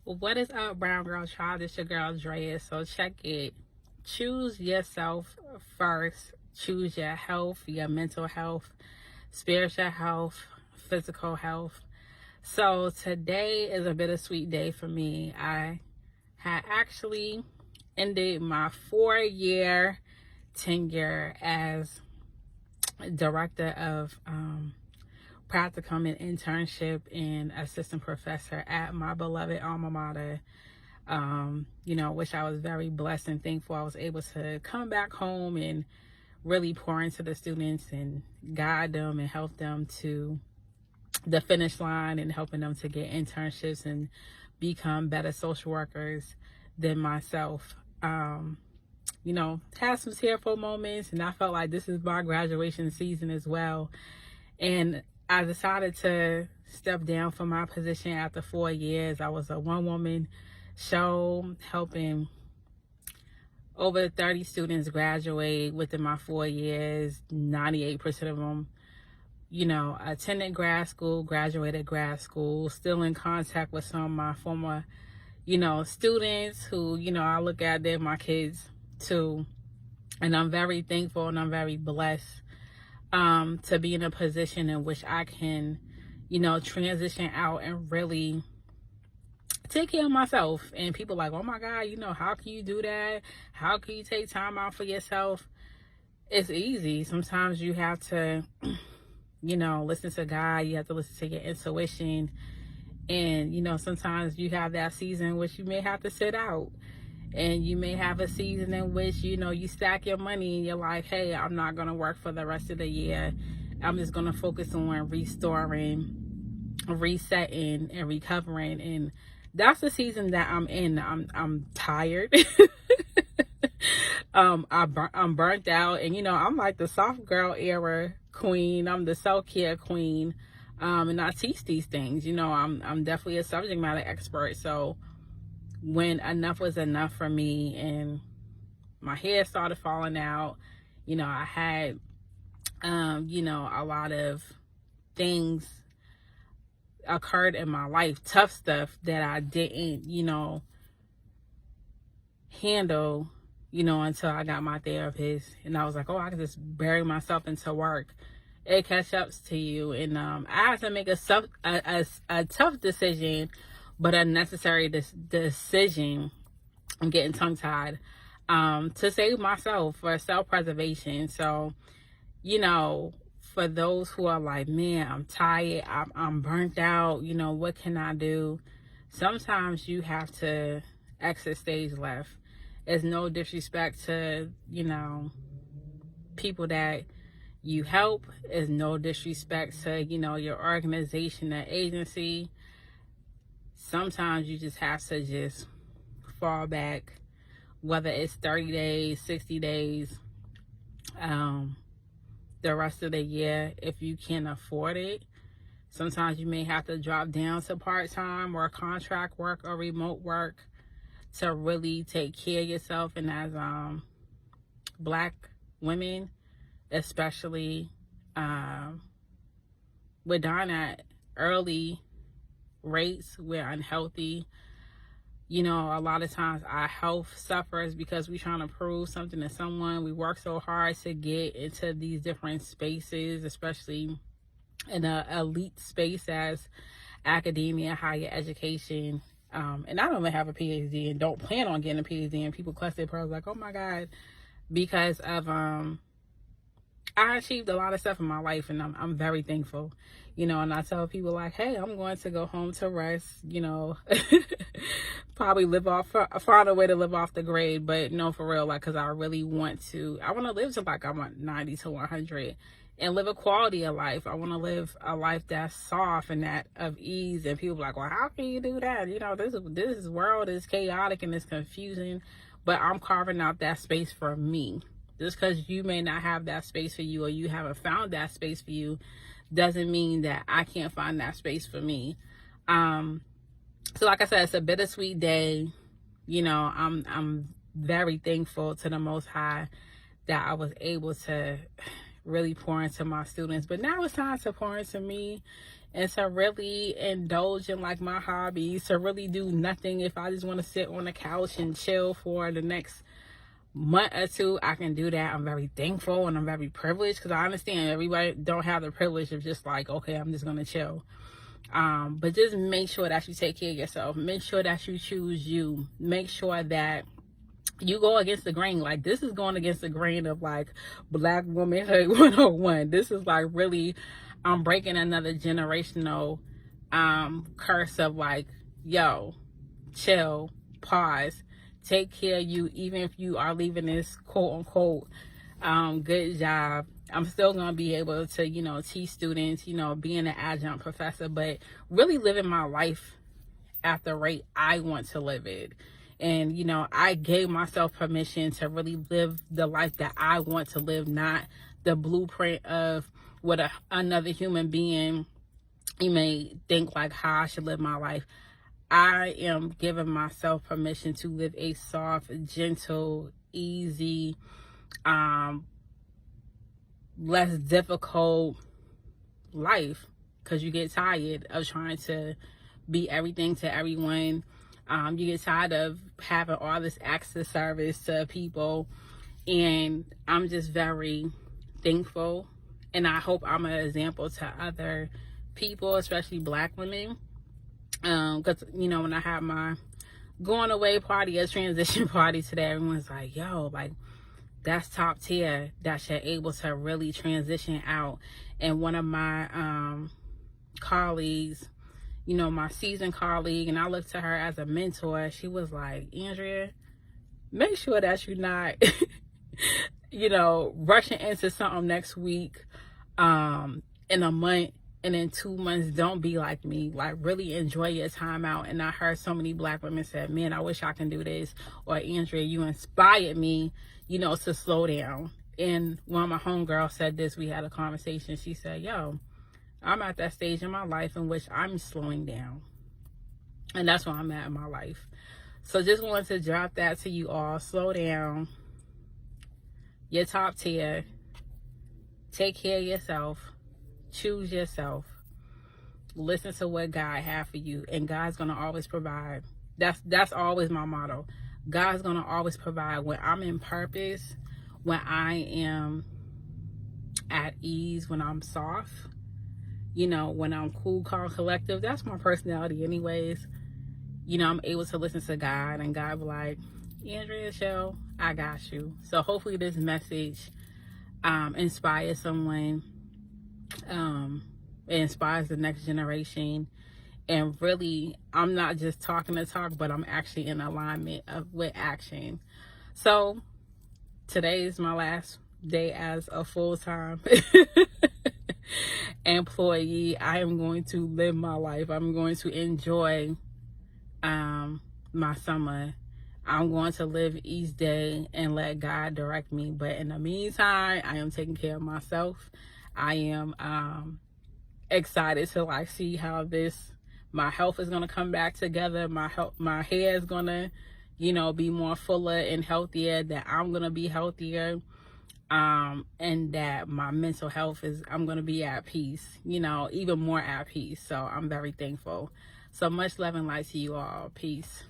What is up, Brown Girl Tribe? It's your girl Drea. So check it. Choose yourself first. Choose your health, your mental health, spiritual health, physical health. So today is a bittersweet day for me. I had actually ended my 4-year tenure as director of practicum and internship and assistant professor at my beloved alma mater, which I was very blessed and thankful I was able to come back home and really pour into the students and guide them and help them to the finish line and helping them to get internships and become better social workers than myself. Had some tearful moments, and I felt like this is my graduation season as well. And I decided to step down from my position after 4 years. I was a one-woman show helping over 30 students graduate within my 4 years. 98% of them, attended grad school, graduated grad school, still in contact with some of my former, students who, I look at them, my kids too. And I'm very thankful and I'm very blessed to be in a position in which I can, transition out and really take care of myself. And people like, oh my God, how can you do that? How can you take time out for yourself? It's easy. Sometimes you have to, listen to God. You have to listen to your intuition. And, sometimes you have that season in which you may have to sit out. And you may have a season in which, you stack your money and you're like, hey, I'm not going to work for the rest of the year. I'm just going to focus on restoring, resetting, and recovering. And that's the season that I'm in. I'm tired. I'm burnt out. And, I'm like the soft girl era queen. I'm the self-care queen. And I teach these things. I'm definitely a subject matter expert. So when enough was enough for me and my hair started falling out, I had, a lot of things occurred in my life, tough stuff that I didn't, handle, until I got my therapist. And I was like, oh, I can just bury myself into work. It catch up to you. And I had to make a tough decision, but a necessary decision. I'm getting tongue-tied, to save myself for self-preservation. So, for those who are like, man, I'm tired, I'm burnt out, what can I do? Sometimes you have to exit stage left. It's no disrespect to, people that you help. It's no disrespect to, your organization or agency. Sometimes you just have to just fall back, whether it's 30 days, 60 days, the rest of the year, if you can afford it. Sometimes you may have to drop down to part-time or contract work or remote work to really take care of yourself. And as Black women, especially, we're dying at early rates. We're unhealthy. A lot of times our health suffers because we're trying to prove something to someone. We work so hard to get into these different spaces, especially in an elite space as academia, higher education. And I don't even have a PhD and don't plan on getting a PhD. And people clutch their pearls like, oh my God, because of I achieved a lot of stuff in my life, and I'm very thankful, and I tell people like, hey, I'm going to go home to rest, probably find a way to live off the grade, but no, for real, like, because I really want to live to like, I want 90 to 100 and live a quality of life. I want to live a life that's soft and that of ease. And people are like, well, how can you do that? This world is chaotic and it's confusing, but I'm carving out that space for me. Just because you may not have that space for you or you haven't found that space for you doesn't mean that I can't find that space for me. So like I said, it's a bittersweet day. I'm very thankful to the Most High that I was able to really pour into my students. But now it's time to pour into me and to really indulge in like my hobbies, to really do nothing. If I just want to sit on the couch and chill for the next month or two, I can do that. I'm very thankful and I'm very privileged, because I understand everybody don't have the privilege of just like, okay, I'm just gonna chill. But just make sure that you take care of yourself. Make sure that you choose you. Make sure that you go against the grain. Like, this is going against the grain of like Black womanhood 101. This is like really, I'm breaking another generational curse of like, yo, chill, pause, take care of you. Even if you are leaving this quote unquote good job, I'm still going to be able to, teach students, being an adjunct professor, but really living my life at the rate I want to live it. And, I gave myself permission to really live the life that I want to live, not the blueprint of what another human being, you may think like how I should live my life. I am giving myself permission to live a soft, gentle, easy, less difficult life, because you get tired of trying to be everything to everyone. You get tired of having all this access service to people, and I'm just very thankful, and I hope I'm an example to other people, especially Black women, because when I had my going away party, a transition party today, everyone's like, yo, like, that's top tier that you're able to really transition out. And one of my colleagues, my seasoned colleague, and I looked to her as a mentor, she was like, Andrea, make sure that you're not, rushing into something next week, in a month, and in 2 months, don't be like me. Like, really enjoy your time out. And I heard so many Black women said, man, I wish I can do this. Or, Andrea, you inspired me, to slow down. And one of my homegirls said this, we had a conversation. She said, yo, I'm at that stage in my life in which I'm slowing down. And that's where I'm at in my life. So just wanted to drop that to you all. Slow down. You're top tier. Take care of yourself. Choose yourself. Listen to what God has for you. And God's going to always provide. That's always my motto. God's going to always provide. When I'm in purpose, when I am at ease, when I'm soft, when I'm cool, calm, collective, that's my personality anyways. I'm able to listen to God, and God be like, Andrea, show, I got you. So hopefully this message inspires someone, it inspires the next generation. And really, I'm not just talking the talk, but I'm actually in alignment with action. So today is my last day as a full-time employee. I am going to live my life. I'm going to enjoy my summer. I'm going to live each day and let God direct me. But in the meantime, I am taking care of myself. I am excited to see how my health is going to come back together. My hair is going to, be more fuller and healthier, that I'm going to be healthier, and that my mental health I'm going to be at peace, even more at peace. So I'm very thankful. So much love and light to you all. Peace.